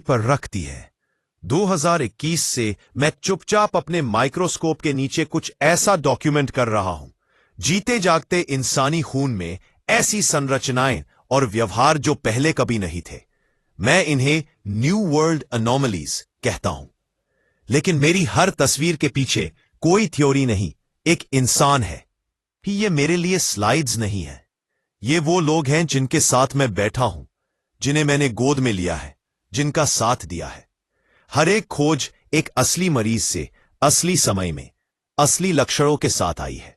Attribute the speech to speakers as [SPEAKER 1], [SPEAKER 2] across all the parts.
[SPEAKER 1] पर रख दी है। 2021 से मैं चुपचाप अपने माइक्रोस्कोप के नीचे कुछ ऐसा डॉक्यूमेंट कर रहा हूं, जीते जागते इंसानी खून में ऐसी संरचनाएं और व्यवहार जो पहले कभी नहीं थे। मैं इन्हें न्यू वर्ल्ड अनोमलीज कहता हूं। लेकिन मेरी हर तस्वीर के पीछे कोई थ्योरी नहीं, एक इंसान है। ये मेरे लिए स्लाइड्स नहीं है, ये वो लोग हैं जिनके साथ मैं बैठा हूं, जिन्हें मैंने गोद में लिया है, जिनका साथ दिया है। हर एक खोज एक असली मरीज से असली समय में असली लक्षणों के साथ आई है।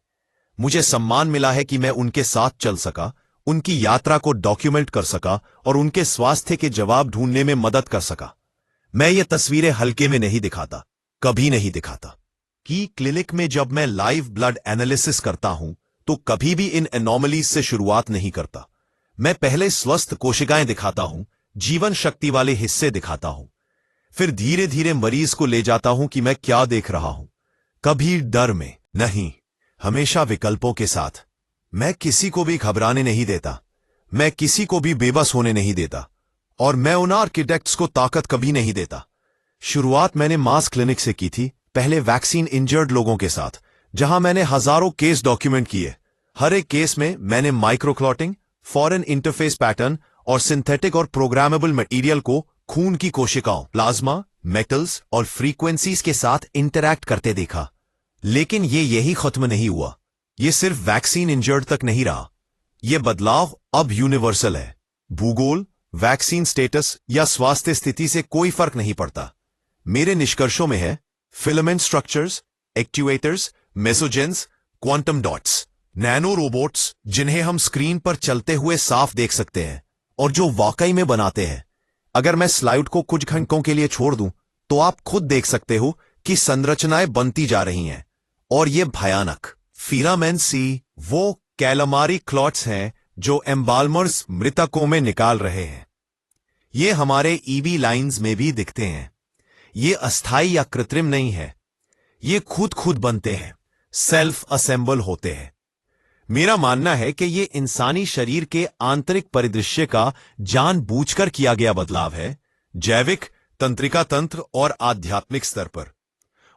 [SPEAKER 1] मुझे सम्मान मिला है कि मैं उनके साथ चल सका, उनकी यात्रा को डॉक्यूमेंट कर सका और उनके स्वास्थ्य के जवाब ढूंढने में मदद कर सका। मैं ये तस्वीरें हल्के में नहीं दिखाता, कभी नहीं दिखाता। कि क्लिनिक में जब मैं लाइव ब्लड एनालिसिस करता हूं तो कभी भी इन एनोमलीज से शुरुआत नहीं करता। मैं पहले स्वस्थ कोशिकाएं दिखाता हूं, जीवन शक्ति वाले हिस्से दिखाता हूं, फिर धीरे धीरे मरीज को ले जाता हूं कि मैं क्या देख रहा हूं। कभी डर में नहीं, हमेशा विकल्पों के साथ। मैं किसी को भी घबराने नहीं देता, मैं किसी को भी बेबस होने नहीं देता, और मैं उन आर्किटेक्ट्स को ताकत कभी नहीं देता। शुरुआत मैंने मास क्लिनिक से की थी, पहले वैक्सीन इंजर्ड लोगों के साथ, जहां मैंने हजारों केस डॉक्यूमेंट किए। हर एक केस में मैंने माइक्रोक्लॉटिंग, फॉरेन इंटरफेस पैटर्न और सिंथेटिक और प्रोग्रामेबल मटेरियल को खून की कोशिकाओं, प्लाज्मा, मेटल्स और फ्रीक्वेंसीज के साथ इंटरैक्ट करते देखा। लेकिन यही खत्म नहीं हुआ। ये सिर्फ वैक्सीन इंजर्ड तक नहीं रहा, यह बदलाव अब यूनिवर्सल है। भूगोल, वैक्सीन स्टेटस या स्वास्थ्य स्थिति से कोई फर्क नहीं पड़ता। मेरे निष्कर्षों में है filament structures, activators, mesogens, quantum dots, nano robots जिन्हें हम स्क्रीन पर चलते हुए साफ देख सकते हैं और जो वाकई में बनाते हैं। अगर मैं स्लाइड को कुछ घंटों के लिए छोड़ दूं तो आप खुद देख सकते हो कि संरचनाएं बनती जा रही हैं, और ये भयानक फिलामेंट सी वो कैलामारी क्लॉट्स हैं जो एम्बाल्मर्स मृतकों में निकाल रहे हैं। ये हमारे ईबी लाइंस में भी दिखते हैं। ये अस्थाई या कृत्रिम नहीं है, ये खुद बनते हैं, सेल्फ असेंबल होते हैं। मेरा मानना है कि ये इंसानी शरीर के आंतरिक परिदृश्य का जानबूझकर किया गया बदलाव है, जैविक, तंत्रिका तंत्र और आध्यात्मिक स्तर पर।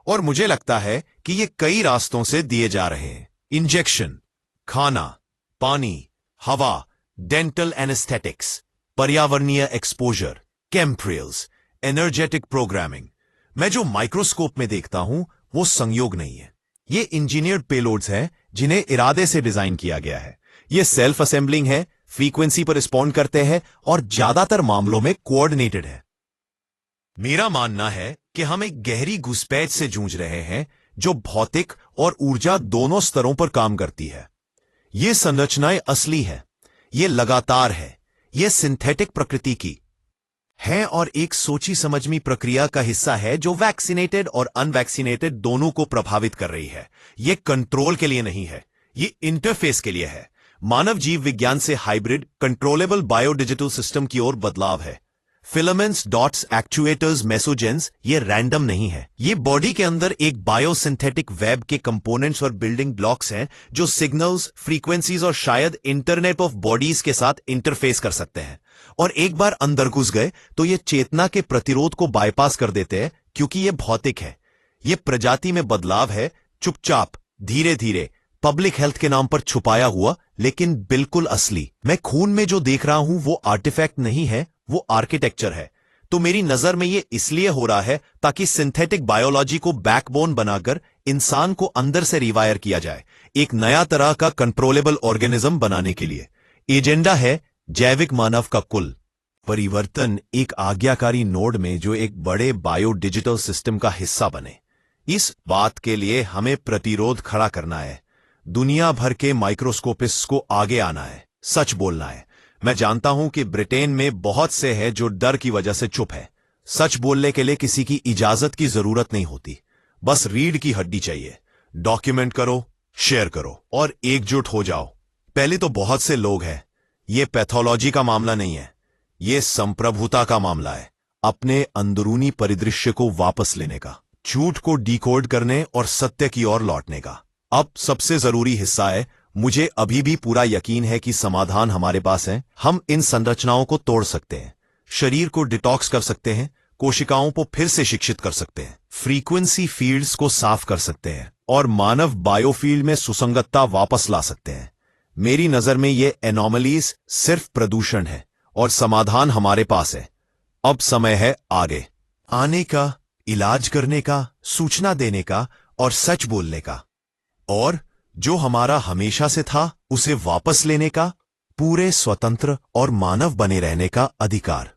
[SPEAKER 1] और मुझे लगता है कि ये कई रास्तों से दिए जा रहे हैं। इंजेक्शन, खाना, पानी, हवा, डेंटल एनेस्थेटिक्स, पर्यावरणीय एक्सपोजर, केमट्रियल्स, एनर्जेटिक प्रोग्रामिंग। मैं जो माइक्रोस्कोप में देखता हूं वो संयोग नहीं है, ये इंजीनियर्ड पेलोड्स हैं जिन्हें इरादे से डिजाइन किया गया है। ये सेल्फ असेंबलिंग है, फ्रीक्वेंसी पर रिस्पॉन्ड करते हैं और ज्यादातर मामलों में कोऑर्डिनेटेड है। मेरा मानना है कि हम एक गहरी घुसपैठ से जूझ रहे हैं जो भौतिक और ऊर्जा दोनों स्तरों पर काम करती है। ये संरचनाएं असली है, ये लगातार है, ये सिंथेटिक प्रकृति की है और एक सोची समझी प्रक्रिया का हिस्सा है जो वैक्सीनेटेड और अनवैक्सीनेटेड दोनों को प्रभावित कर रही है। ये कंट्रोल के लिए नहीं है, ये इंटरफेस के लिए है। मानव जीव विज्ञान से हाइब्रिड कंट्रोलेबल बायोडिजिटल सिस्टम की ओर बदलाव है। फिलामेंट्स, डॉट्स, एक्चुएटर्स, मेसोजेंस ये रैंडम नहीं है, ये बॉडी के अंदर एक बायोसिंथेटिक वेब के कंपोनेंट्स और बिल्डिंग ब्लॉक्स हैं जो सिग्नल्स, फ्रीक्वेंसीज और शायद इंटरनेट ऑफ बॉडीज के साथ इंटरफेस कर सकते हैं। और एक बार अंदर घुस गए तो ये चेतना के प्रतिरोध को बाईपास कर देते हैं, क्योंकि ये भौतिक है। ये प्रजाति में बदलाव है, चुपचाप, धीरे धीरे, पब्लिक हेल्थ के नाम पर छुपाया हुआ, लेकिन बिल्कुल असली। मैं खून में जो देख रहा हूं वो आर्टिफैक्ट नहीं है, वो आर्किटेक्चर है। तो मेरी नजर में ये इसलिए हो रहा है ताकि सिंथेटिक बायोलॉजी को बैकबोन बनाकर इंसान को अंदर से रिवायर किया जाए, एक नया तरह का कंट्रोलेबल ऑर्गेनिज्म बनाने के लिए। एजेंडा है जैविक मानव का कुल परिवर्तन, एक आज्ञाकारी नोड में जो एक बड़े बायो डिजिटल सिस्टम का हिस्सा बने। इस बात के लिए हमें प्रतिरोध खड़ा करना है, दुनिया भर के माइक्रोस्कोपिस्ट्स को आगे आना है, सच बोलना है। मैं जानता हूं कि ब्रिटेन में बहुत से हैं जो डर की वजह से चुप है। सच बोलने के लिए किसी की इजाजत की जरूरत नहीं होती, बस रीढ़ की हड्डी चाहिए। डॉक्यूमेंट करो, शेयर करो और एकजुट हो जाओ। पहले तो बहुत से लोग हैं, ये पैथोलॉजी का मामला नहीं है, ये संप्रभुता का मामला है, अपने अंदरूनी परिदृश्य को वापस लेने का, झूठ को डिकोड करने और सत्य की ओर लौटने का। अब सबसे जरूरी हिस्सा है, मुझे अभी भी पूरा यकीन है कि समाधान हमारे पास है। हम इन संरचनाओं को तोड़ सकते हैं, शरीर को डिटॉक्स कर सकते हैं, कोशिकाओं को फिर से शिक्षित कर सकते हैं, फ्रीक्वेंसी फील्ड्स को साफ कर सकते हैं और मानव बायोफील्ड में सुसंगतता वापस ला सकते हैं। मेरी नजर में ये एनॉमलीज सिर्फ प्रदूषण है और समाधान हमारे पास है। अब समय है आगे आने का, इलाज करने का, सूचना देने का और सच बोलने का, और जो हमारा हमेशा से था उसे वापस लेने का, पूरे स्वतंत्र और मानव बने रहने का अधिकार।